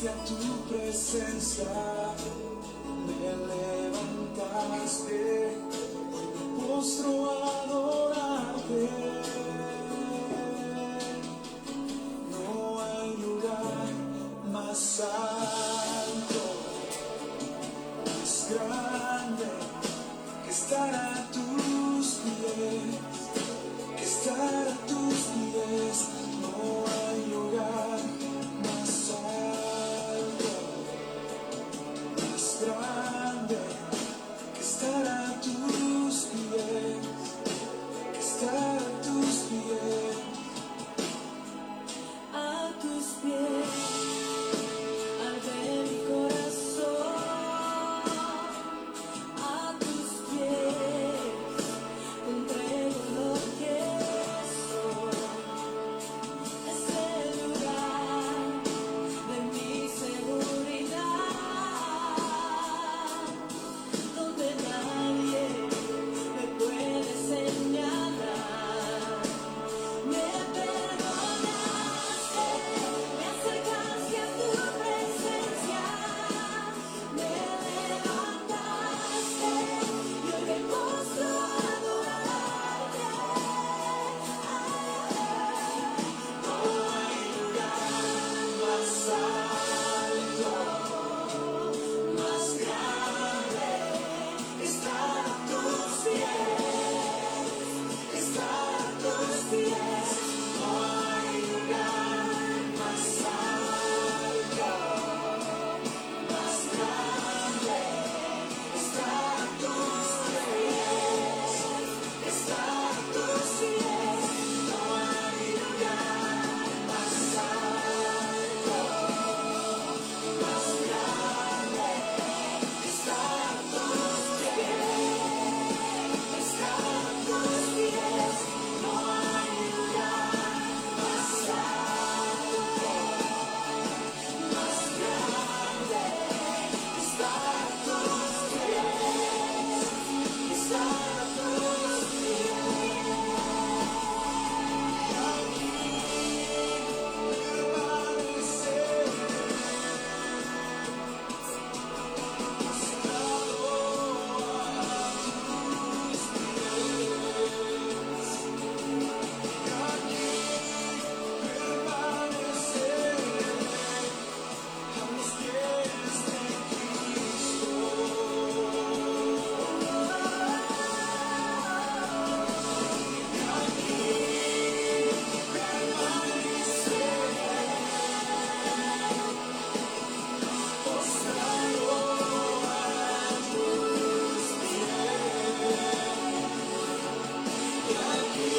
llamaste a tu presencia, me levantaste, me postro a adorarte. No hay lugar más alto, más grande que estar a tus pies, que estar a tus pies. No hay lugar más alto, más grande que estar a tus pies, que estar a tus pies, a tus pies. Arde mi corazón, a tus pies, te entrego lo que soy. Es el lugar de mi seguridad, donde nadie me puede señalar. Me perdonaste, me acercaste a tu presencia, me levantaste y hoy me postro a adorarte. no hay lugar más alto, más grande que estar a tus pies, que estar a tus pies. No hay lugar más alto, más grande que estar a tus pies, que estar a tus pies. No hay lugar más alto, más grande que estar a tus pies, que estar a tus pies. No hay lugar más alto, más grande que estar a tus pies, que estar a tus pies. Aquí permaneceré, postrado a tus pies. Aquí permaneceré a los pies de Cristo. Aquí permaneceré, postrado a tus pies. Y aquí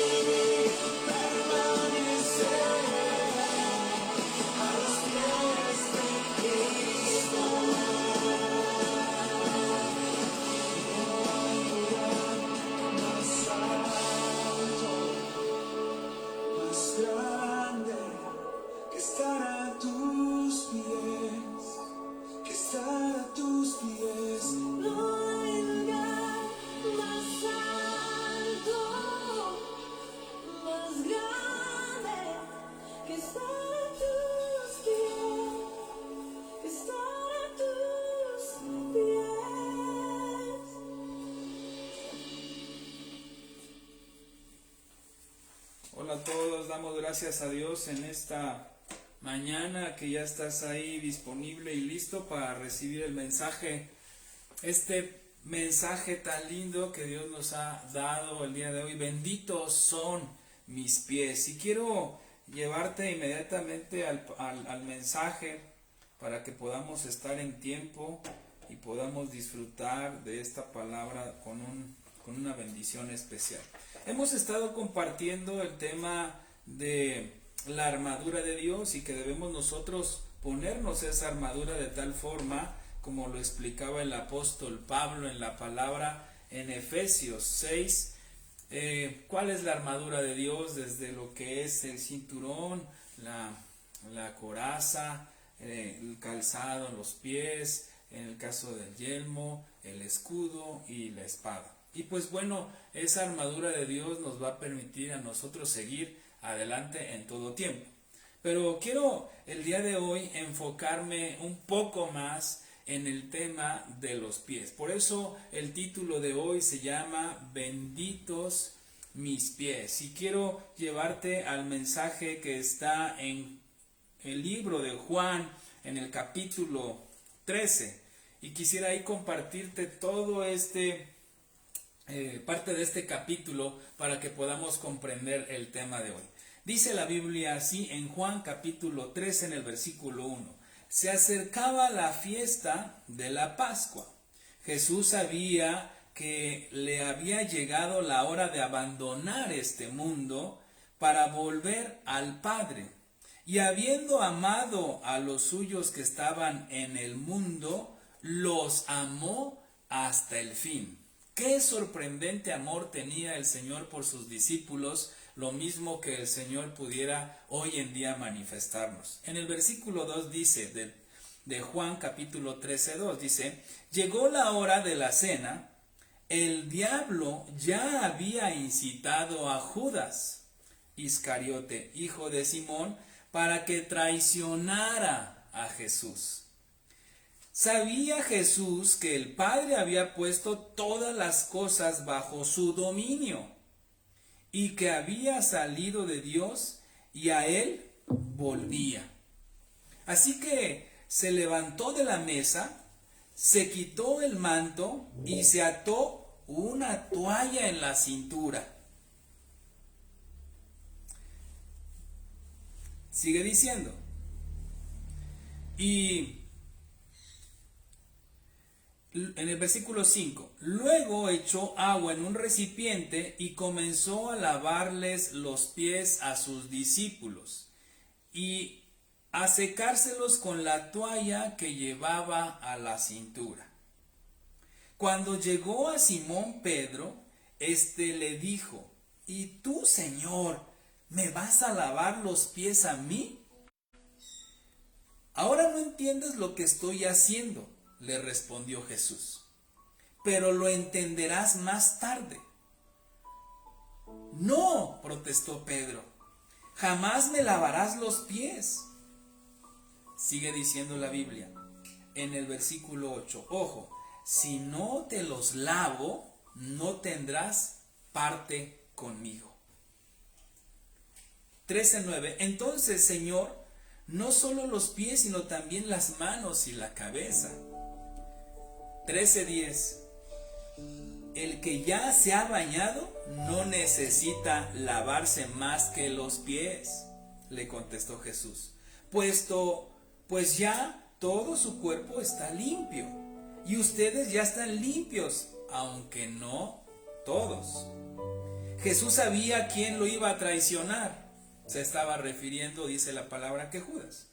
permaneceré a los pies de Cristo. No hay lugar más alto, más grande que estar a tus pies, que estar a tus pies. No hay lugar más alto, más grande que estar a tus pies, que estar a tus pies. Hola a todos, damos gracias a Dios en esta mañana que ya estás ahí disponible y listo para recibir el mensaje, este mensaje tan lindo que Dios nos ha dado el día de hoy. Benditos son mis pies. Y quiero llevarte inmediatamente al mensaje para que podamos estar en tiempo y podamos disfrutar de esta palabra con una bendición especial. Hemos estado compartiendo el tema de la armadura de Dios y que debemos nosotros ponernos esa armadura de tal forma como lo explicaba el apóstol Pablo en la palabra en Efesios 6. ¿Cuál es la armadura de Dios? Desde lo que es el cinturón, la coraza, el calzado en los pies, en el caso del yelmo, el escudo y la espada. Y pues bueno, esa armadura de Dios nos va a permitir a nosotros seguir adelante en todo tiempo. Pero quiero el día de hoy enfocarme un poco más en el tema de los pies. Por eso el título de hoy se llama Benditos mis pies. Y quiero llevarte al mensaje que está en el libro de Juan, en el capítulo 13. Y quisiera ahí compartirte todo parte de este capítulo para que podamos comprender el tema de hoy. Dice la Biblia así en Juan capítulo 13 en el versículo 1. Se acercaba la fiesta de la Pascua. Jesús sabía que le había llegado la hora de abandonar este mundo para volver al Padre. Y habiendo amado a los suyos que estaban en el mundo, los amó hasta el fin. Qué sorprendente amor tenía el Señor por sus discípulos, lo mismo que el Señor pudiera hoy en día manifestarnos. En el versículo 2 dice, de Juan capítulo 13, 2, dice, llegó la hora de la cena, el diablo ya había incitado a Judas Iscariote, hijo de Simón, para que traicionara a Jesús. Sabía Jesús que el Padre había puesto todas las cosas bajo su dominio y que había salido de Dios y a él volvía. Así que se levantó de la mesa, se quitó el manto y se ató una toalla en la cintura. Sigue diciendo. Y en el versículo 5, luego echó agua en un recipiente y comenzó a lavarles los pies a sus discípulos y a secárselos con la toalla que llevaba a la cintura. Cuando llegó a Simón Pedro, éste le dijo, ¿y tú, Señor, me vas a lavar los pies a mí? Ahora no entiendes lo que estoy haciendo, le respondió Jesús, pero lo entenderás más tarde. No, protestó Pedro, jamás me lavarás los pies. Sigue diciendo la Biblia en el versículo 8, ojo, si no te los lavo, no tendrás parte conmigo. 13:9, entonces, Señor, no solo los pies, sino también las manos y la cabeza. 13:10, el que ya se ha bañado no necesita lavarse más que los pies, le contestó Jesús, pues ya todo su cuerpo está limpio, y ustedes ya están limpios, aunque no todos. Jesús sabía quién lo iba a traicionar. Se estaba refiriendo, dice la palabra, que Judas.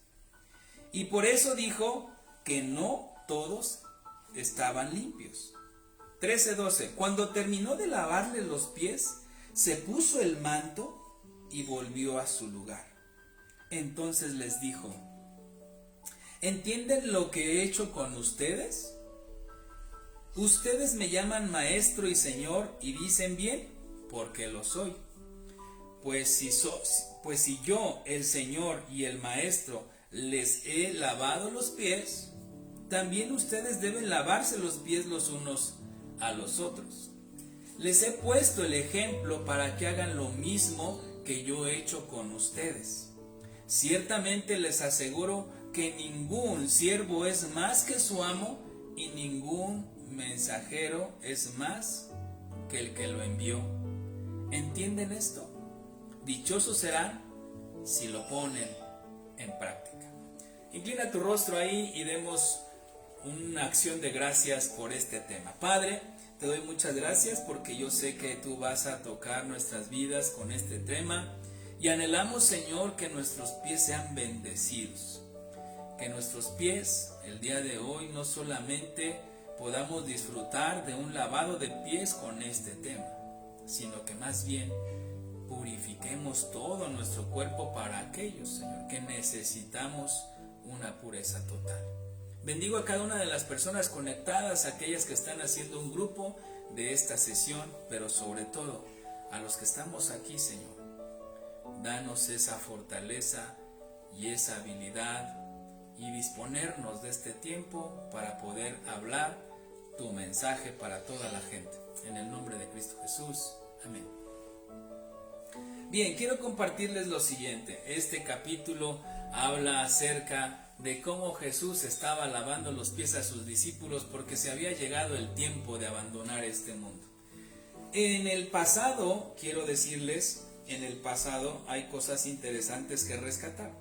Y por eso dijo que no todos estaban limpios. 13:12, cuando terminó de lavarle los pies, se puso el manto y volvió a su lugar. Entonces les dijo, ¿entienden lo que he hecho con ustedes? Ustedes me llaman maestro y señor y dicen bien, porque lo soy. Pues si yo, el Señor y el Maestro, les he lavado los pies, también ustedes deben lavarse los pies los unos a los otros. Les he puesto el ejemplo para que hagan lo mismo que yo he hecho con ustedes. Ciertamente les aseguro que ningún siervo es más que su amo y ningún mensajero es más que el que lo envió. ¿Entienden esto? Dichosos serán si lo ponen en práctica. Inclina tu rostro ahí y demos una acción de gracias por este tema. Padre, te doy muchas gracias porque yo sé que tú vas a tocar nuestras vidas con este tema y anhelamos, Señor, que nuestros pies sean bendecidos. Que nuestros pies el día de hoy no solamente podamos disfrutar de un lavado de pies con este tema, sino que más bien purifiquemos todo nuestro cuerpo para aquellos, Señor, que necesitamos una pureza total. Bendigo a cada una de las personas conectadas, aquellas que están haciendo un grupo de esta sesión, pero sobre todo a los que estamos aquí, Señor. Danos esa fortaleza y esa habilidad y disponernos de este tiempo para poder hablar tu mensaje para toda la gente. En el nombre de Cristo Jesús. Amén. Bien, quiero compartirles lo siguiente. Este capítulo habla acerca de cómo Jesús estaba lavando los pies a sus discípulos porque se había llegado el tiempo de abandonar este mundo. En el pasado, quiero decirles, en el pasado hay cosas interesantes que rescatar.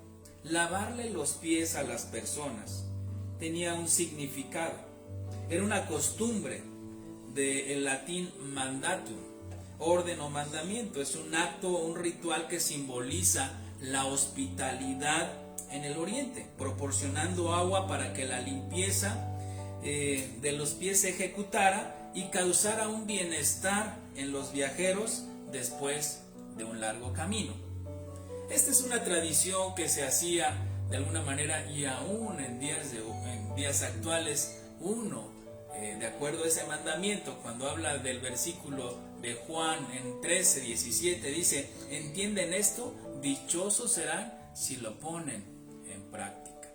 Lavarle los pies a las personas tenía un significado. Era una costumbre del latín mandatum, orden o mandamiento. Es un acto o un ritual que simboliza la hospitalidad en el oriente, proporcionando agua para que la limpieza de los pies se ejecutara y causara un bienestar en los viajeros después de un largo camino. Esta es una tradición que se hacía de alguna manera y aún en días actuales de acuerdo a ese mandamiento, cuando habla del versículo de Juan en 13:17, dice: ¿entienden esto? Dichosos serán si lo ponen en práctica.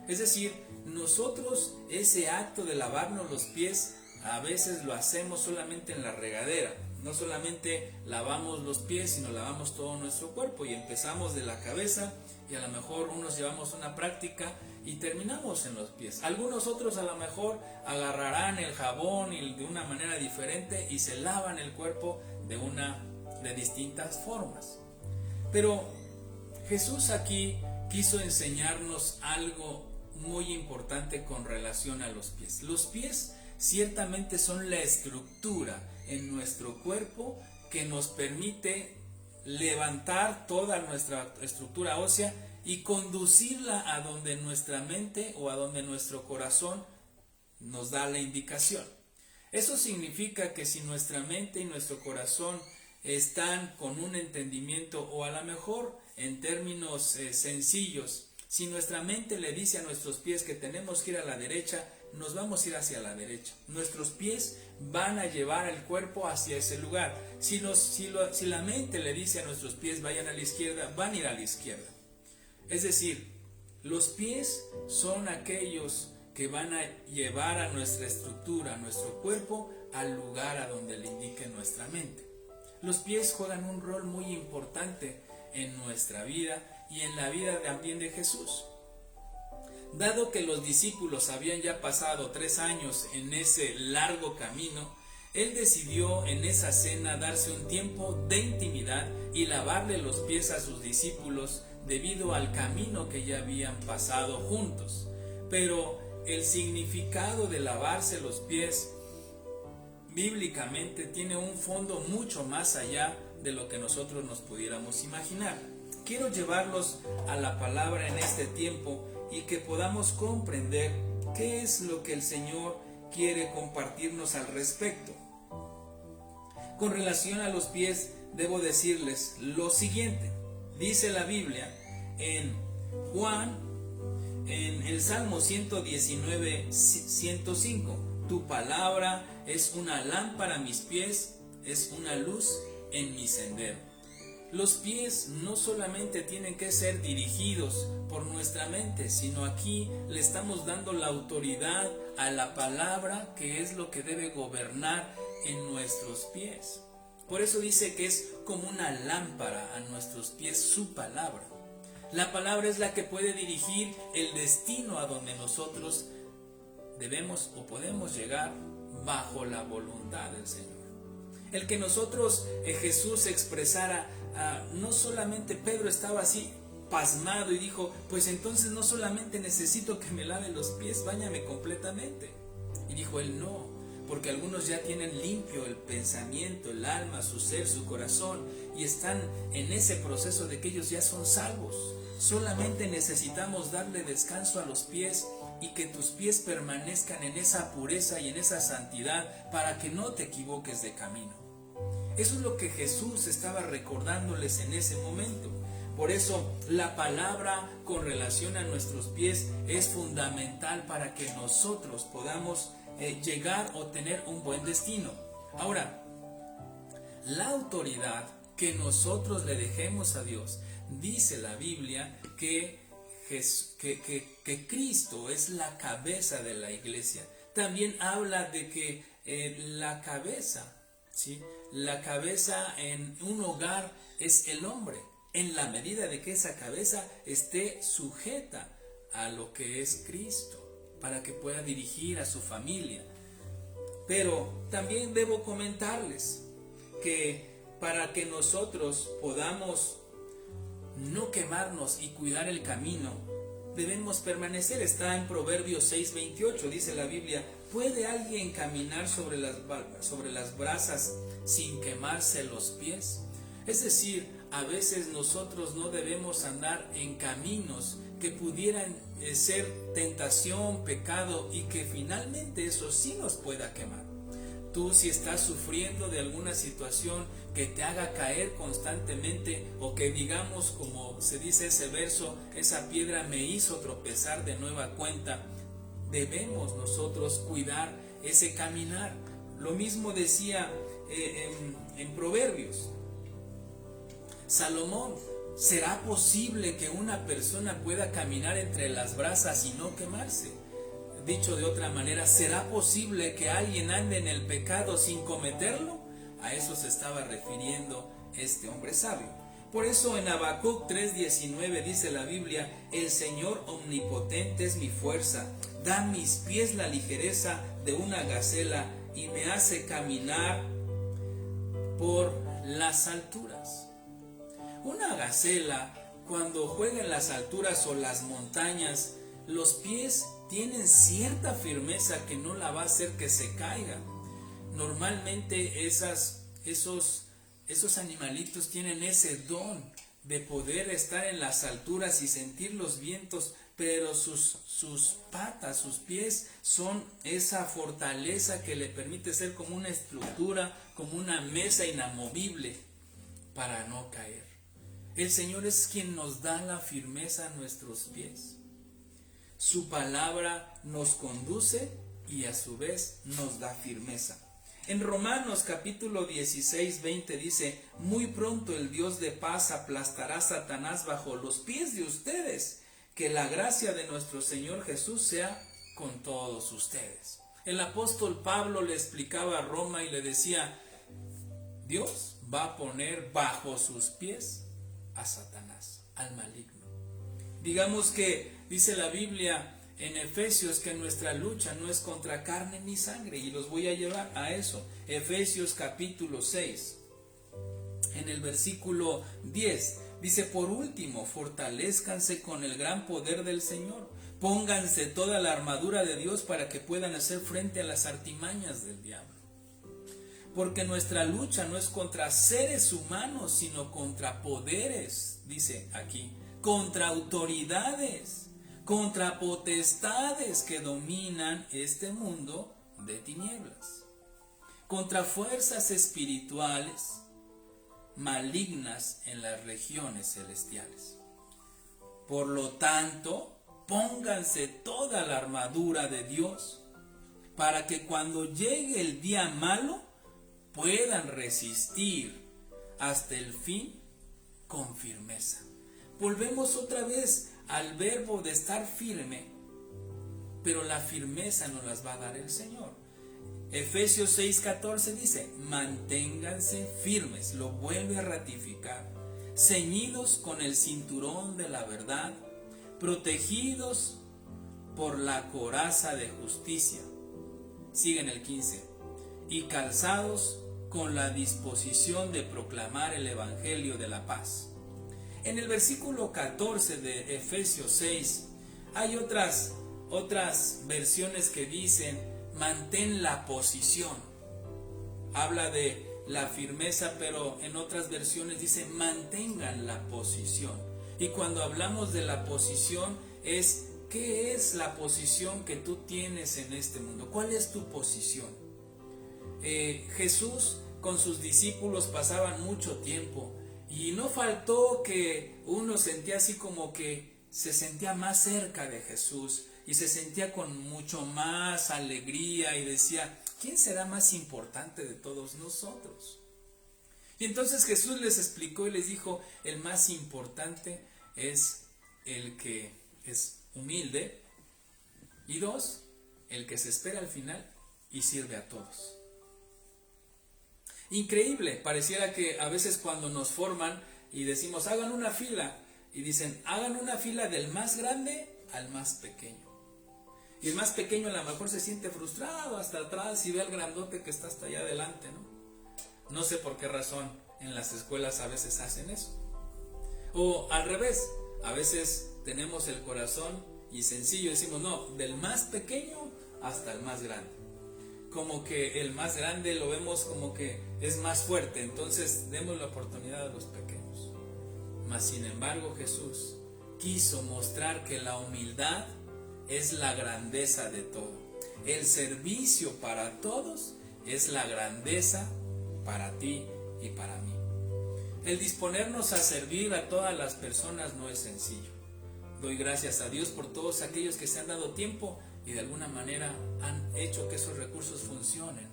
Es decir, nosotros ese acto de lavarnos los pies a veces lo hacemos solamente en la regadera. No solamente lavamos los pies, sino lavamos todo nuestro cuerpo y empezamos de la cabeza y a lo mejor unos llevamos una práctica y terminamos en los pies. Algunos otros a lo mejor agarrarán el jabón y de una manera diferente y se lavan el cuerpo de distintas formas. Pero Jesús aquí quiso enseñarnos algo muy importante con relación a los pies. Los pies ciertamente son la estructura en nuestro cuerpo que nos permite levantar toda nuestra estructura ósea y conducirla a donde nuestra mente o a donde nuestro corazón nos da la indicación. Eso significa que si nuestra mente y nuestro corazón están con un entendimiento, o a lo mejor en términos sencillos, si nuestra mente le dice a nuestros pies que tenemos que ir a la derecha, nos vamos a ir hacia la derecha. Nuestros pies van a llevar el cuerpo hacia ese lugar. Si la mente le dice a nuestros pies vayan a la izquierda, van a ir a la izquierda. Es decir, los pies son aquellos que van a llevar a nuestra estructura, a nuestro cuerpo, al lugar a donde le indique nuestra mente. Los pies juegan un rol muy importante en nuestra vida y en la vida también de Jesús. Dado que los discípulos habían ya pasado 3 años en ese largo camino, Él decidió en esa cena darse un tiempo de intimidad y lavarle los pies a sus discípulos debido al camino que ya habían pasado juntos. Pero el significado de lavarse los pies bíblicamente tiene un fondo mucho más allá de lo que nosotros nos pudiéramos imaginar. Quiero llevarlos a la palabra en este tiempo y que podamos comprender qué es lo que el Señor quiere compartirnos al respecto. Con relación a los pies, debo decirles lo siguiente. Dice la Biblia en Juan, en el Salmo 119, 105, tu palabra es una lámpara a mis pies, es una luz en mi sendero. Los pies no solamente tienen que ser dirigidos por nuestra mente, sino aquí le estamos dando la autoridad a la palabra, que es lo que debe gobernar en nuestros pies. Por eso dice que es como una lámpara a nuestros pies su palabra. La palabra es la que puede dirigir el destino a donde nosotros debemos o podemos llegar bajo la voluntad del Señor. El que nosotros, Jesús expresara, no solamente Pedro estaba así pasmado y dijo, pues entonces no solamente necesito que me lave los pies, báñame completamente. Y dijo él, no, porque algunos ya tienen limpio el pensamiento, el alma, su ser, su corazón, y están en ese proceso de que ellos ya son salvos. Solamente necesitamos darle descanso a los pies y que tus pies permanezcan en esa pureza y en esa santidad para que no te equivoques de camino. Eso es lo que Jesús estaba recordándoles en ese momento. Por eso la palabra con relación a nuestros pies es fundamental para que nosotros podamos llegar o tener un buen destino. Ahora, la autoridad que nosotros le dejemos a Dios, dice la Biblia que que Cristo es la cabeza de la iglesia. También habla de que la cabeza, ¿sí? La cabeza en un hogar es el hombre, en la medida de que esa cabeza esté sujeta a lo que es Cristo, para que pueda dirigir a su familia. Pero también debo comentarles que para que nosotros podamos no quemarnos y cuidar el camino, debemos permanecer. Está en Proverbios 6:28, dice la Biblia: ¿puede alguien caminar sobre las brasas sin quemarse los pies? Es decir, a veces nosotros no debemos andar en caminos que pudieran ser tentación, pecado, y que finalmente eso sí nos pueda quemar. Tú, si estás sufriendo de alguna situación que te haga caer constantemente, o que digamos, como se dice ese verso, esa piedra me hizo tropezar de nueva cuenta, debemos nosotros cuidar ese caminar. Lo mismo decía en Proverbios Salomón: ¿será posible que una persona pueda caminar entre las brasas y no quemarse? Dicho de otra manera, ¿será posible que alguien ande en el pecado sin cometerlo? A eso se estaba refiriendo este hombre sabio. Por eso en Habacuc 3:19 dice la Biblia: el Señor omnipotente es mi fuerza, da a mis pies la ligereza de una gacela y me hace caminar por las alturas. Una gacela, cuando juega en las alturas o las montañas, los pies tienen cierta firmeza que no la va a hacer que se caiga. Normalmente esos animalitos tienen ese don de poder estar en las alturas y sentir los vientos, pero sus patas, sus pies son esa fortaleza que le permite ser como una estructura, como una mesa inamovible para no caer. El Señor es quien nos da la firmeza a nuestros pies. Su palabra nos conduce y a su vez nos da firmeza. En Romanos capítulo 16:20 dice: muy pronto el Dios de paz aplastará a Satanás bajo los pies de ustedes. Que la gracia de nuestro Señor Jesús sea con todos ustedes. El apóstol Pablo le explicaba a Roma y le decía: Dios va a poner bajo sus pies a Satanás, al maligno. Digamos que dice la Biblia en Efesios que nuestra lucha no es contra carne ni sangre, y los voy a llevar a eso. Efesios capítulo 6, en el versículo 10, dice: por último, fortalézcanse con el gran poder del Señor, pónganse toda la armadura de Dios para que puedan hacer frente a las artimañas del diablo. Porque nuestra lucha no es contra seres humanos, sino contra poderes, dice aquí, contra autoridades, contra potestades que dominan este mundo de tinieblas, contra fuerzas espirituales malignas en las regiones celestiales. Por lo tanto, pónganse toda la armadura de Dios para que cuando llegue el día malo puedan resistir hasta el fin con firmeza. Volvemos otra vez al verbo de estar firme, pero la firmeza nos las va a dar el Señor. Efesios 6:14 dice: manténganse firmes, lo vuelve a ratificar, ceñidos con el cinturón de la verdad, protegidos por la coraza de justicia. Sigue en el 15: y calzados con la disposición de proclamar el evangelio de la paz. En el versículo 14 de Efesios 6 hay otras versiones que dicen: mantén la posición. Habla de la firmeza, pero en otras versiones dice: mantengan la posición. Y cuando hablamos de la posición es: ¿qué es la posición que tú tienes en este mundo? ¿Cuál es tu posición? Jesús con sus discípulos pasaban mucho tiempo, y no faltó que uno sentía así como que se sentía más cerca de Jesús y se sentía con mucho más alegría y decía: ¿quién será más importante de todos nosotros? Y entonces Jesús les explicó y les dijo: el más importante es el que es humilde. Y 2, el que se espera al final y sirve a todos. Increíble, pareciera que a veces cuando nos forman y decimos hagan una fila, y dicen hagan una fila del más grande al más pequeño. Y el más pequeño a lo mejor se siente frustrado hasta atrás y ve al grandote que está hasta allá adelante, ¿no? No sé por qué razón en las escuelas a veces hacen eso. O al revés, a veces tenemos el corazón y sencillo decimos no, del más pequeño hasta el más grande. Como que el más grande lo vemos como que es más fuerte, entonces demos la oportunidad a los pequeños. Mas sin embargo Jesús quiso mostrar que la humildad es la grandeza de todo. El servicio para todos es la grandeza para ti y para mí. El disponernos a servir a todas las personas no es sencillo. Doy gracias a Dios por todos aquellos que se han dado tiempo y de alguna manera han hecho que esos recursos funcionen.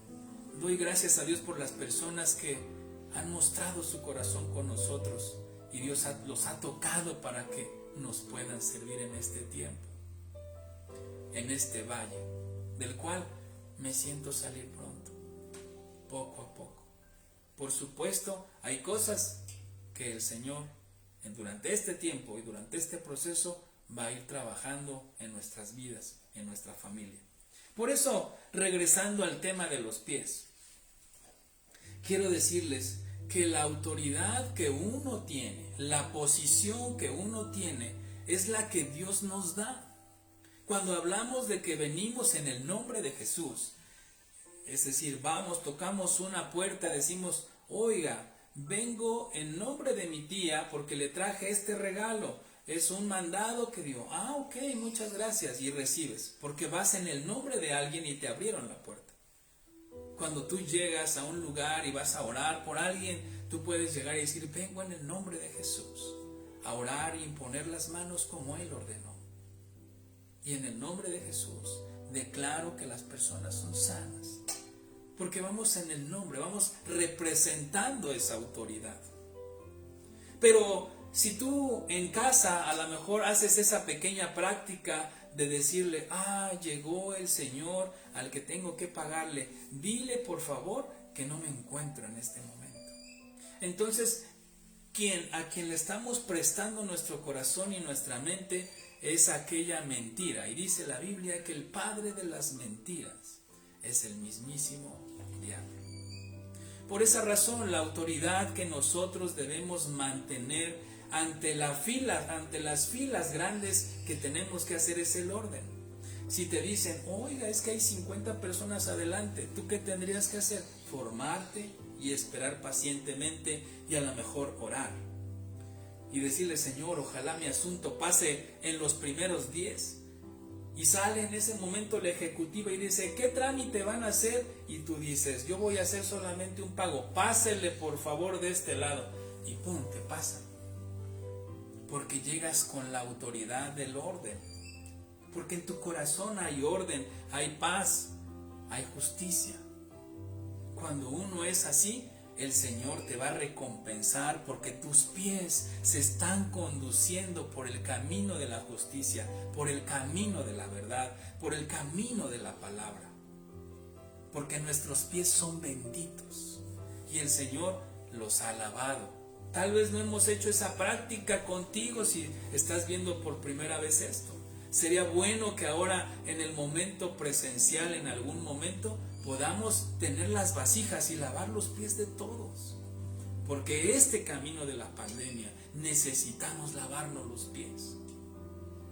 Doy gracias a Dios por las personas que han mostrado su corazón con nosotros y Dios los ha tocado para que nos puedan servir en este tiempo, en este valle, del cual me siento salir pronto, poco a poco. Por supuesto, hay cosas que el Señor durante este tiempo y durante este proceso va a ir trabajando en nuestras vidas, en nuestra familia. Por eso, regresando al tema de los pies, quiero decirles que la autoridad que uno tiene, la posición que uno tiene, es la que Dios nos da. Cuando hablamos de que venimos en el nombre de Jesús, es decir, vamos, tocamos una puerta, decimos, oiga, vengo en nombre de mi tía porque le traje este regalo. Es un mandado que dio. Ah, ok, muchas gracias. Y recibes, porque vas en el nombre de alguien y te abrieron la puerta. Cuando tú llegas a un lugar y vas a orar por alguien, tú puedes llegar y decir, vengo en el nombre de Jesús, a orar y imponer las manos como Él ordenó. Y en el nombre de Jesús declaro que las personas son sanas. Porque vamos en el nombre, vamos representando esa autoridad. Pero si tú en casa a lo mejor haces esa pequeña práctica de decirle, llegó el Señor al que tengo que pagarle, dile por favor que no me encuentro en este momento. Entonces, a quien le estamos prestando nuestro corazón y nuestra mente es aquella mentira. Y dice la Biblia que el padre de las mentiras es el mismísimo diablo. Por esa razón, la autoridad que nosotros debemos mantener ante las filas grandes que tenemos que hacer es el orden. Si te dicen, oiga, es que hay 50 personas adelante, ¿tú qué tendrías que hacer? Formarte y esperar pacientemente y a lo mejor orar. Y decirle, Señor, ojalá mi asunto pase en los primeros 10. Y sale en ese momento la ejecutiva y dice, ¿qué trámite van a hacer? Y tú dices, yo voy a hacer solamente un pago, pásele por favor de este lado. Y pum, te pasan. Porque llegas con la autoridad del orden. Porque en tu corazón hay orden, hay paz, hay justicia. Cuando uno es así, el Señor te va a recompensar porque tus pies se están conduciendo por el camino de la justicia, por el camino de la verdad, por el camino de la palabra. Porque nuestros pies son benditos y el Señor los ha lavado. Tal vez no hemos hecho esa práctica contigo si estás viendo por primera vez esto. Sería bueno que ahora en el momento presencial, en algún momento, podamos tener las vasijas y lavar los pies de todos. Porque este camino de la pandemia necesitamos lavarnos los pies.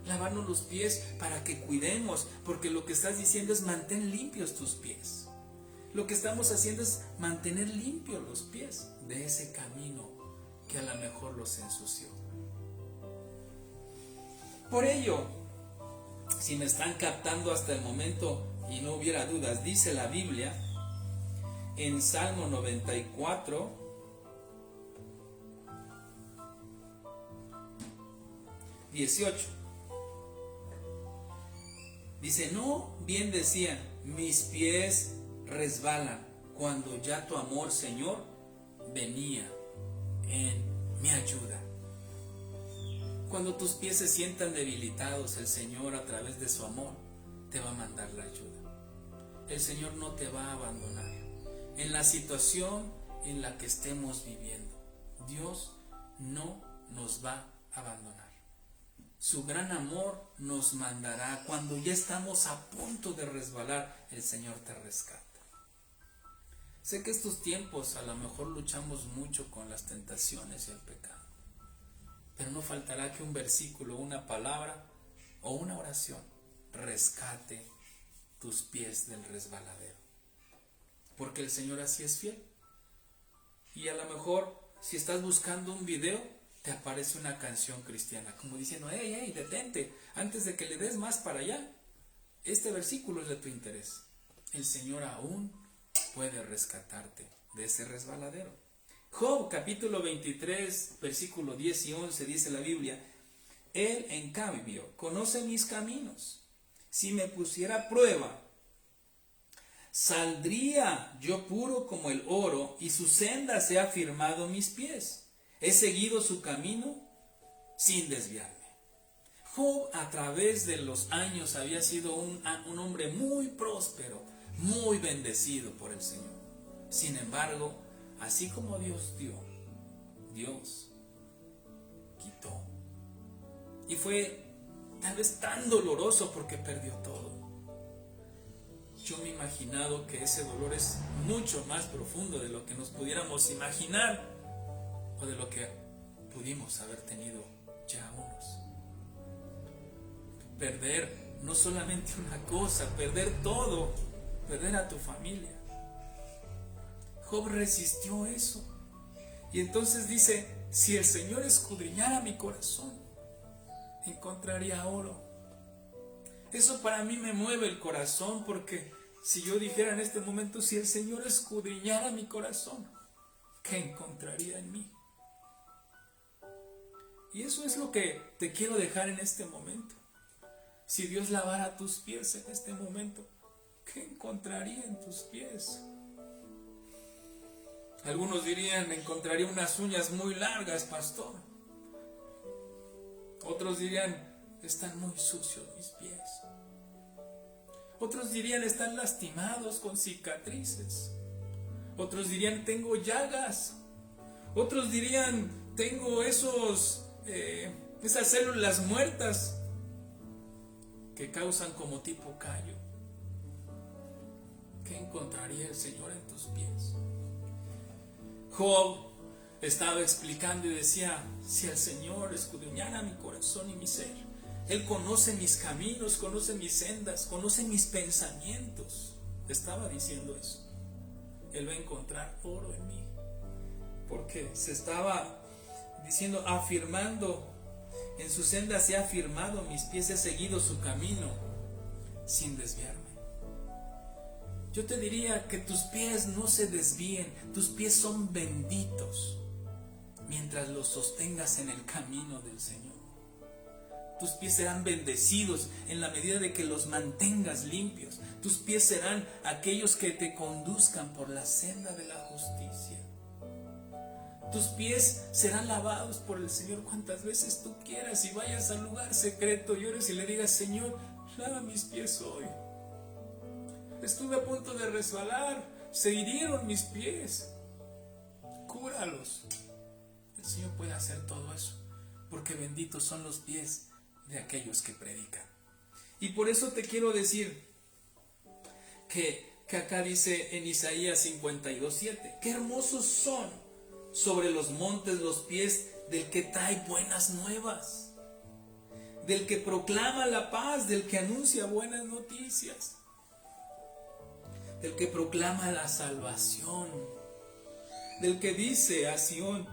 Lavarnos los pies para que cuidemos, porque lo que estás diciendo es mantén limpios tus pies. Lo que estamos haciendo es mantener limpios los pies de ese camino que a lo mejor los ensució. Por ello, si me están captando hasta el momento y no hubiera dudas, dice la Biblia en Salmo 94, (18). Dice, no bien decían, mis pies resbalan, cuando ya tu amor, Señor, venía en mi ayuda. Cuando tus pies se sientan debilitados, el Señor, a través de su amor, te va a mandar la ayuda. El Señor no te va a abandonar en la situación en la que estemos viviendo. Dios no nos va a abandonar. Su gran amor nos mandará. Cuando ya estamos a punto de resbalar, el Señor te rescata. Sé que estos tiempos a lo mejor luchamos mucho con las tentaciones y el pecado, pero no faltará que un versículo, una palabra o una oración rescate tus pies del resbaladero, porque el Señor así es fiel. Y a lo mejor si estás buscando un video, te aparece una canción cristiana, como diciendo, hey, detente, antes de que le des más para allá, este versículo es de tu interés. El Señor aún puede rescatarte de ese resbaladero. Job capítulo 23, versículo 10 y 11 dice la Biblia, Él en cambio conoce mis caminos. Si me pusiera a prueba, saldría yo puro como el oro, y su senda se ha firmado mis pies. He seguido su camino sin desviarme. Job a través de los años había sido un hombre muy próspero, muy bendecido por el Señor. Sin embargo, así como Dios dio, Dios quitó. Y fue tal vez tan doloroso porque perdió todo. Yo me he imaginado que ese dolor es mucho más profundo de lo que nos pudiéramos imaginar o de lo que pudimos haber tenido ya unos. Perder no solamente una cosa, perder todo, perder a tu familia. Job resistió eso. Y entonces dice, si el Señor escudriñara mi corazón, encontraría oro. Eso para mí me mueve el corazón, porque si yo dijera en este momento, si el Señor escudriñara mi corazón, ¿qué encontraría en mí? Y eso es lo que te quiero dejar en este momento. Si Dios lavara tus pies en este momento, ¿qué encontraría en tus pies? Algunos dirían, encontraría unas uñas muy largas, pastor. Otros dirían, están muy sucios mis pies. Otros dirían, están lastimados con cicatrices. Otros dirían, tengo llagas. Otros dirían, tengo esas células muertas que causan como tipo callo. ¿Qué encontraría el Señor en tus pies? Job estaba explicando y decía, si el Señor escudriñara mi corazón y mi ser, Él conoce mis caminos, conoce mis sendas, conoce mis pensamientos. Estaba diciendo eso. Él va a encontrar oro en mí, porque se estaba diciendo, afirmando, en su senda se ha afirmado mis pies, he seguido su camino sin desviarme. Yo te diría que tus pies no se desvíen, tus pies son benditos mientras los sostengas en el camino del Señor. Tus pies serán bendecidos en la medida de que los mantengas limpios. Tus pies serán aquellos que te conduzcan por la senda de la justicia. Tus pies serán lavados por el Señor cuantas veces tú quieras, y vayas al lugar secreto y ores y le digas, Señor, lava mis pies hoy. Estuve a punto de resbalar, se hirieron mis pies, cúralos. El Señor puede hacer todo eso, porque benditos son los pies de aquellos que predican. Y por eso te quiero decir que acá dice en Isaías 52:7, qué hermosos son sobre los montes los pies del que trae buenas nuevas, del que proclama la paz, del que anuncia buenas noticias, del que proclama la salvación, del que dice a Sión,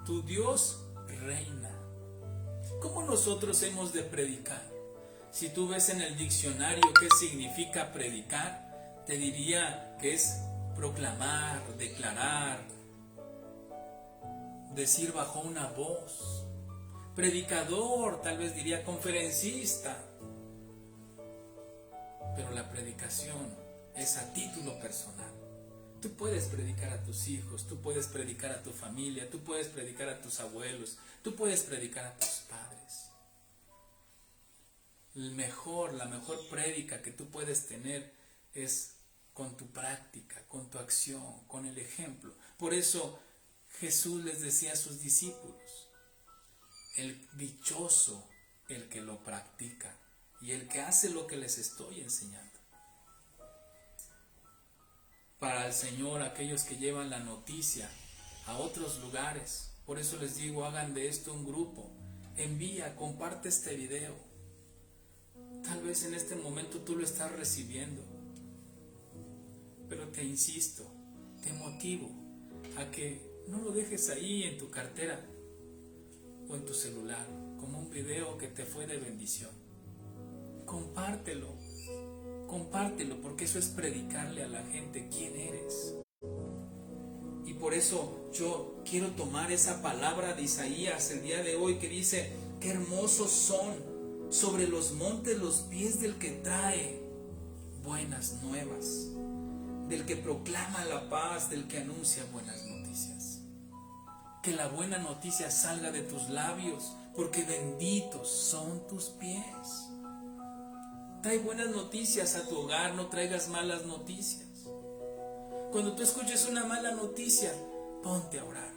tu Dios reina. ¿Cómo nosotros hemos de predicar? Si tú ves en el diccionario qué significa predicar, te diría que es proclamar, declarar, decir bajo una voz. Predicador, tal vez diría conferencista. Pero la predicación es a título personal. Tú puedes predicar a tus hijos, tú puedes predicar a tu familia, tú puedes predicar a tus abuelos, tú puedes predicar a tus padres. la mejor prédica que tú puedes tener es con tu práctica, con tu acción, con el ejemplo. Por eso Jesús les decía a sus discípulos, el dichoso el que lo practica y el que hace lo que les estoy enseñando. Para el Señor, aquellos que llevan la noticia a otros lugares, por eso les digo, hagan de esto un grupo, envía, comparte este video. Tal vez en este momento tú lo estás recibiendo, pero te insisto, te motivo a que no lo dejes ahí en tu cartera o en tu celular como un video que te fue de bendición. Compártelo, porque eso es predicarle a la gente quién eres. Y por eso yo quiero tomar esa palabra de Isaías el día de hoy que dice, qué hermosos son sobre los montes los pies del que trae buenas nuevas, del que proclama la paz, del que anuncia buenas noticias. Que la buena noticia salga de tus labios, porque benditos son tus pies. Trae buenas noticias a tu hogar, no traigas malas noticias. Cuando tú escuches una mala noticia, ponte a orar.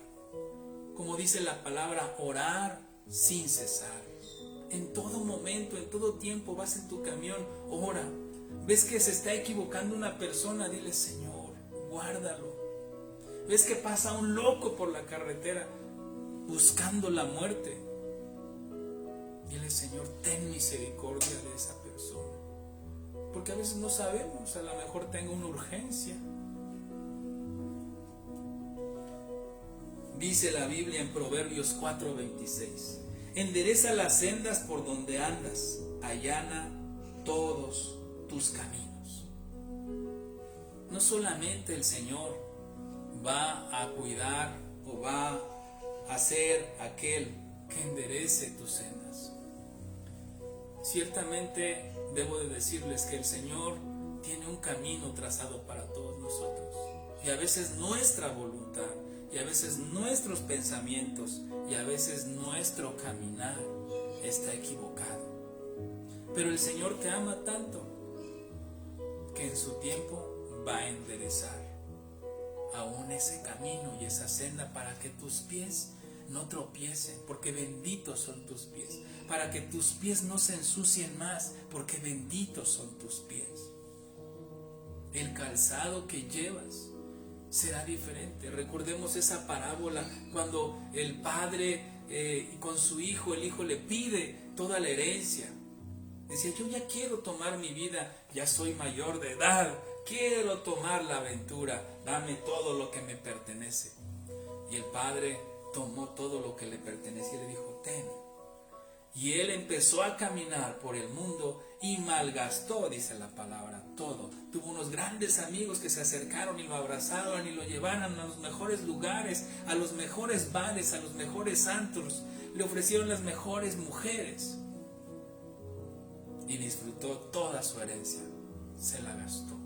Como dice la palabra, orar sin cesar. En todo momento, en todo tiempo, vas en tu camión, ora. Ves que se está equivocando una persona, dile, Señor, guárdalo. Ves que pasa un loco por la carretera buscando la muerte, dile, Señor, ten misericordia de esa persona. Porque a veces no sabemos, a lo mejor tenga una urgencia. Dice la Biblia en Proverbios 4:26, endereza las sendas por donde andas, allana todos tus caminos. No solamente el Señor va a cuidar o va a ser aquel que enderece tus sendas. Ciertamente debo de decirles que el Señor tiene un camino trazado para todos nosotros. Y a veces nuestra voluntad, y a veces nuestros pensamientos, y a veces nuestro caminar está equivocado. Pero el Señor te ama tanto que en su tiempo va a enderezar aún ese camino y esa senda para que tus pies no tropiecen, porque benditos son tus pies, para que tus pies no se ensucien más, porque benditos son tus pies. El calzado que llevas será diferente. Recordemos esa parábola cuando el padre con su hijo, el hijo le pide toda la herencia. Decía, yo ya quiero tomar mi vida, ya soy mayor de edad, quiero tomar la aventura, dame todo lo que me pertenece. Y el padre tomó todo lo que le pertenecía y le dijo, ten. Y él empezó a caminar por el mundo y malgastó, dice la palabra, todo. Tuvo unos grandes amigos que se acercaron y lo abrazaron y lo llevaron a los mejores lugares, a los mejores bares, a los mejores antros. Le ofrecieron las mejores mujeres. Y disfrutó toda su herencia. Se la gastó.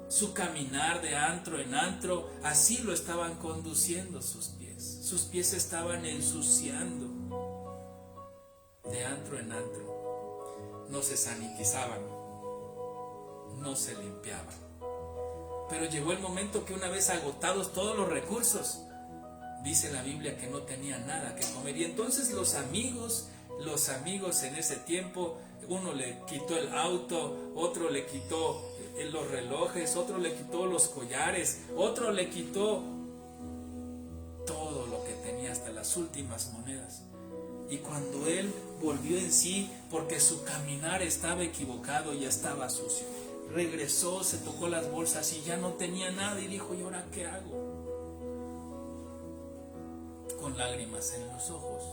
Su caminar de antro en antro, así lo estaban conduciendo sus pies. Sus pies se estaban ensuciando. De antro en antro. No se sanitizaban. No se limpiaban. Pero llegó el momento que una vez agotados todos los recursos, dice la Biblia que no tenían nada que comer. Y entonces los amigos en ese tiempo, uno le quitó el auto, otro le quitó los relojes, otro le quitó los collares, otro le quitó todo lo que tenía, hasta las últimas monedas. Y cuando él volvió en sí, porque su caminar estaba equivocado, ya estaba sucio, regresó, se tocó las bolsas y ya no tenía nada y dijo, ¿y ahora qué hago? Con lágrimas en los ojos.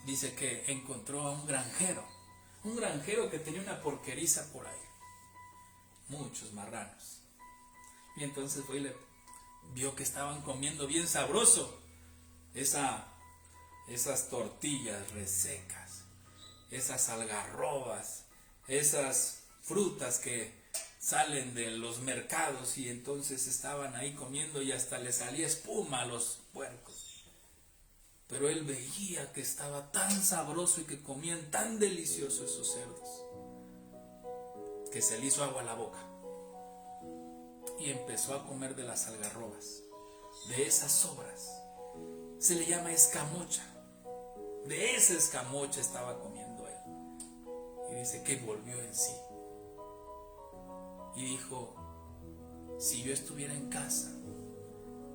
Dice que encontró a un granjero que tenía una porqueriza por ahí, muchos marranos. Y entonces fue y le vio que estaban comiendo bien sabroso esas tortillas resecas, esas algarrobas, esas frutas que salen de los mercados, y entonces estaban ahí comiendo y hasta le salía espuma a los puercos. pero él veía que estaba tan sabroso y que comían tan delicioso esos cerdos, que se le hizo agua a la boca y empezó a comer de las algarrobas, de esas sobras. Se le llama escamocha. De esa escamocha estaba comiendo él. Y dice que volvió en sí y dijo: si yo estuviera en casa,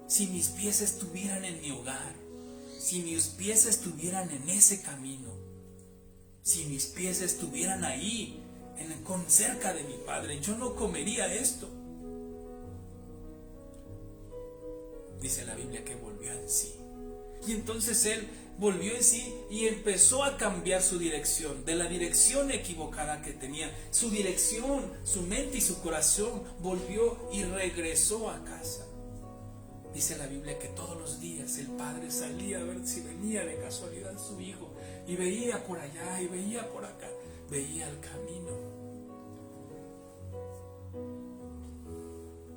si mis pies estuvieran en mi hogar, si mis pies estuvieran en ese camino, si mis pies estuvieran ahí, cerca de mi Padre, yo no comería esto. Dice la Biblia que volvió en sí. Y entonces él volvió en sí y empezó a cambiar su dirección, de la dirección equivocada que tenía. Su dirección, su mente y su corazón volvió y regresó a casa. Dice la Biblia que todos los días el padre salía a ver si venía de casualidad su hijo, y veía por allá y veía por acá, veía el camino.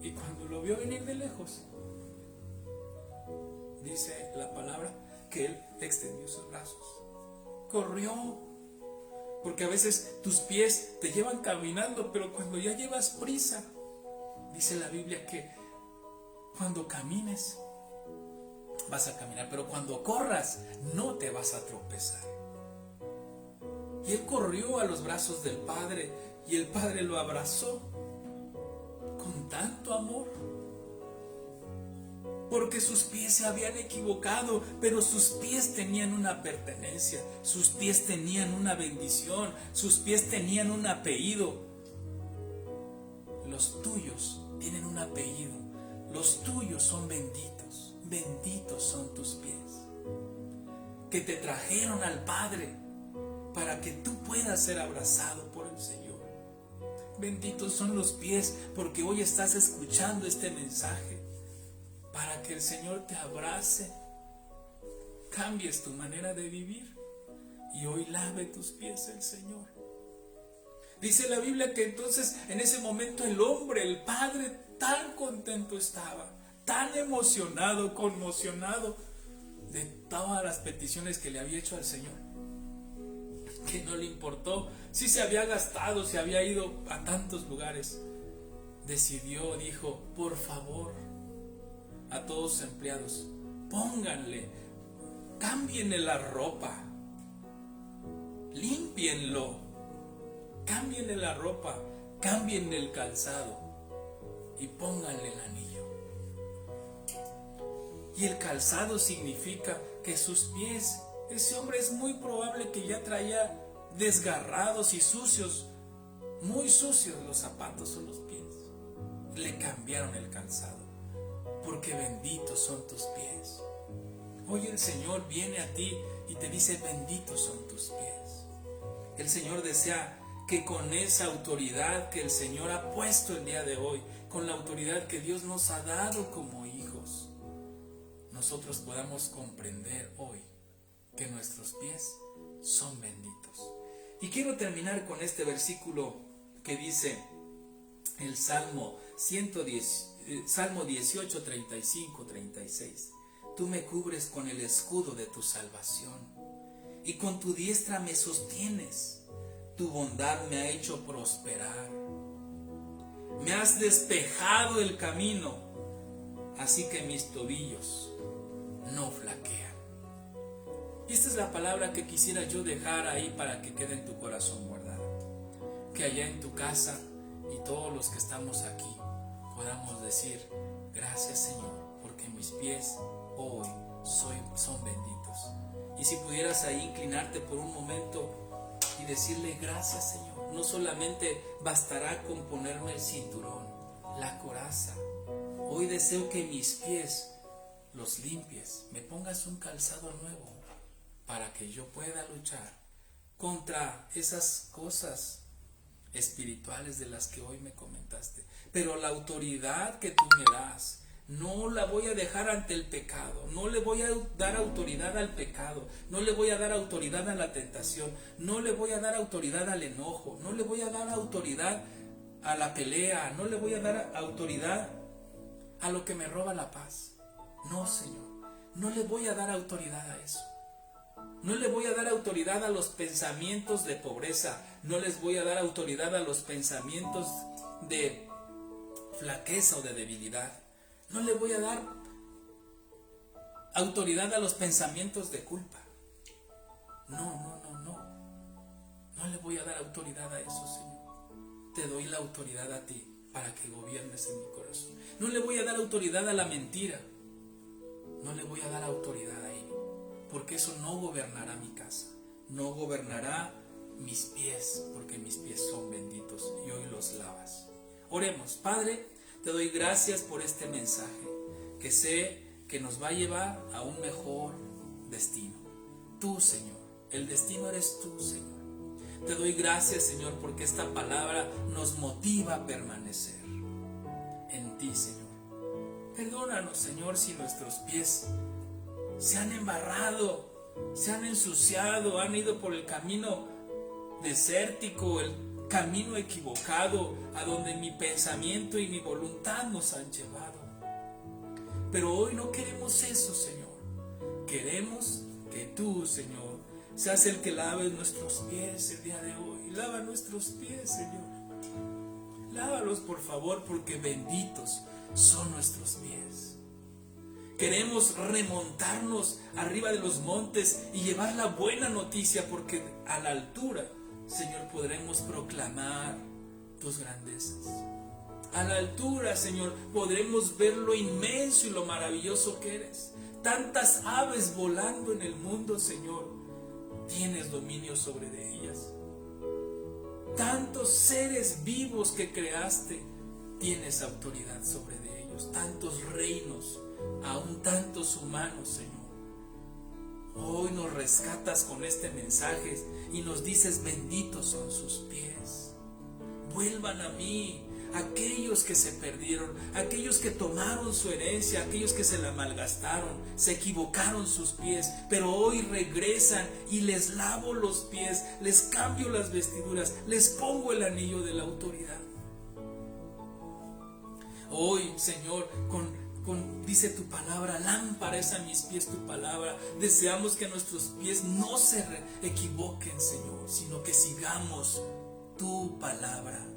Y cuando lo vio venir de lejos, dice la palabra que él extendió sus brazos, corrió, porque a veces tus pies te llevan caminando, pero cuando ya llevas prisa, dice la Biblia que cuando camines vas a caminar, pero cuando corras no te vas a tropezar. Y él corrió a los brazos del Padre y el Padre lo abrazó con tanto amor, porque sus pies se habían equivocado, pero sus pies tenían una pertenencia, sus pies tenían una bendición, sus pies tenían un apellido. Los tuyos tienen un apellido, los tuyos son benditos, benditos son tus pies, que te trajeron al Padre para que tú puedas ser abrazado por el Señor. Benditos son los pies, porque hoy estás escuchando este mensaje, para que el Señor te abrace, cambies tu manera de vivir y hoy lave tus pies el Señor. Dice la Biblia que entonces en ese momento el hombre, el padre, tan contento estaba, tan emocionado, conmocionado de todas las peticiones que le había hecho al Señor, que no le importó si se había gastado, si había ido a tantos lugares. Decidió, dijo: por favor, a todos los empleados, pónganle, cámbienle la ropa, límpienlo, cámbienle la ropa, cámbienle el calzado y pónganle el anillo. Y el calzado significa que sus pies, ese hombre es muy probable que ya traía desgarrados y sucios, muy sucios los zapatos o los pies. Le cambiaron el calzado, porque benditos son tus pies. Hoy el Señor viene a ti y te dice: benditos son tus pies. El Señor desea que con esa autoridad que el Señor ha puesto el día de hoy, con la autoridad que Dios nos ha dado como hijos, nosotros podamos comprender hoy que nuestros pies son benditos. Y quiero terminar con este versículo que dice el Salmo 18, 35, 36. Tú me cubres con el escudo de tu salvación y con tu diestra me sostienes. Tu bondad me ha hecho prosperar. Me has despejado el camino, así que mis tobillos no flaquean. Y esta es la palabra que quisiera yo dejar ahí para que quede en tu corazón guardada. Que allá en tu casa y todos los que estamos aquí podamos decir: gracias, Señor, porque mis pies hoy son benditos. Y si pudieras ahí inclinarte por un momento y decirle: gracias, Señor. No solamente bastará con ponerme el cinturón, la coraza. Hoy deseo que mis pies los limpies, me pongas un calzado nuevo para que yo pueda luchar contra esas cosas espirituales de las que hoy me comentaste. Pero la autoridad que tú me das, no la voy a dejar ante el pecado, no le voy a dar autoridad al pecado, no le voy a dar autoridad a la tentación, no le voy a dar autoridad al enojo, no le voy a dar autoridad a la pelea, no le voy a dar autoridad a lo que me roba la paz. No, Señor, no le voy a dar autoridad a eso. No le voy a dar autoridad a los pensamientos de pobreza. No les voy a dar autoridad a los pensamientos de flaqueza o de debilidad. No le voy a dar autoridad a los pensamientos de culpa. No. No le voy a dar autoridad a eso, Señor. Te doy la autoridad a ti para que gobiernes en mi corazón. No le voy a dar autoridad a la mentira. No le voy a dar autoridad a ello, porque eso no gobernará mi casa. No gobernará mis pies, porque mis pies son benditos y hoy los lavas. Oremos. Padre, te doy gracias por este mensaje, que sé que nos va a llevar a un mejor destino. Tú, Señor, el destino eres tú, Señor. Te doy gracias, Señor, porque esta palabra nos motiva a permanecer en ti, Señor. Perdónanos, Señor, si nuestros pies se han embarrado, se han ensuciado, han ido por el camino desértico, el camino equivocado, a donde mi pensamiento y mi voluntad nos han llevado. Pero hoy no queremos eso, Señor. Queremos que tú, Señor, seas el que lave nuestros pies el día de hoy. Lava nuestros pies, Señor. Lávalos, por favor, porque benditos son nuestros pies. Queremos remontarnos arriba de los montes y llevar la buena noticia, porque a la altura, Señor, podremos proclamar tus grandezas. A la altura, Señor, podremos ver lo inmenso y lo maravilloso que eres. Tantas aves volando en el mundo, Señor, tienes dominio sobre de ellas. Tantos seres vivos que creaste, tienes autoridad sobre de ellos. Tantos reinos, aún tantos humanos, Señor. Hoy nos rescatas con este mensaje y nos dices: benditos son sus pies. Vuelvan a mí aquellos que se perdieron, aquellos que tomaron su herencia, aquellos que se la malgastaron, se equivocaron sus pies, pero hoy regresan y les lavo los pies, les cambio las vestiduras, les pongo el anillo de la autoridad. Hoy, Señor, dice tu palabra, lámpara es a mis pies tu palabra. Deseamos que nuestros pies no se equivoquen, Señor, sino que sigamos tu palabra.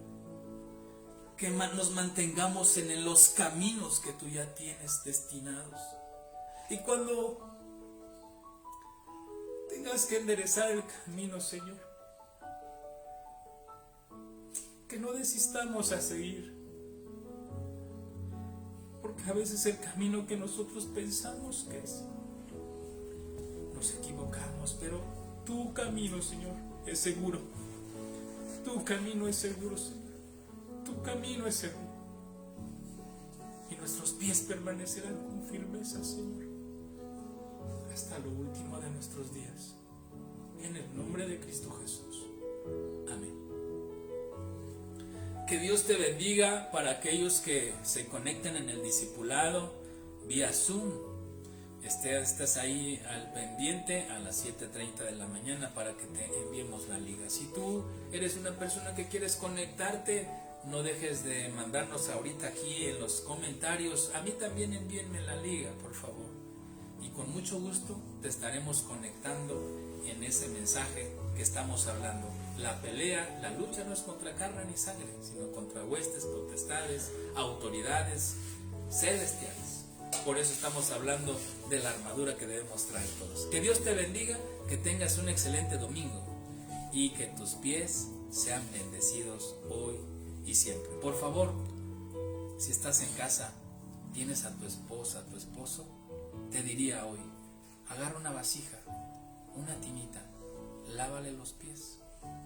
Que nos mantengamos en los caminos que tú ya tienes destinados. Y cuando tengas que enderezar el camino, Señor, que no desistamos a seguir. Porque a veces el camino que nosotros pensamos que es, nos equivocamos, pero tu camino, Señor, es seguro. Tu camino es seguro, Señor. Tu camino es seguro. Y nuestros pies permanecerán con firmeza, Señor, hasta lo último de nuestros días. En el nombre de Cristo Jesús. Amén. Que Dios te bendiga. Para aquellos que se conecten en el discipulado vía Zoom, estás ahí al pendiente a las 7:30 de la mañana para que te enviemos la liga. Si tú eres una persona que quieres conectarte, no dejes de mandarnos ahorita aquí en los comentarios: a mí también envíenme la liga, por favor. Y con mucho gusto te estaremos conectando en ese mensaje que estamos hablando. La pelea, la lucha no es contra carne ni sangre, sino contra huestes, potestades, autoridades celestiales. Por eso estamos hablando de la armadura que debemos traer todos. Que Dios te bendiga, que tengas un excelente domingo y que tus pies sean bendecidos hoy y siempre. Por favor, si estás en casa, tienes a tu esposa, a tu esposo, te diría hoy: agarra una vasija, una tinita, lávale los pies,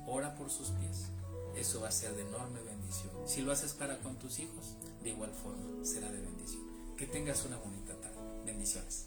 ora por sus pies. Eso va a ser de enorme bendición. Si lo haces para con tus hijos, de igual forma será de bendición. Que tengas una bonita tarde. Bendiciones.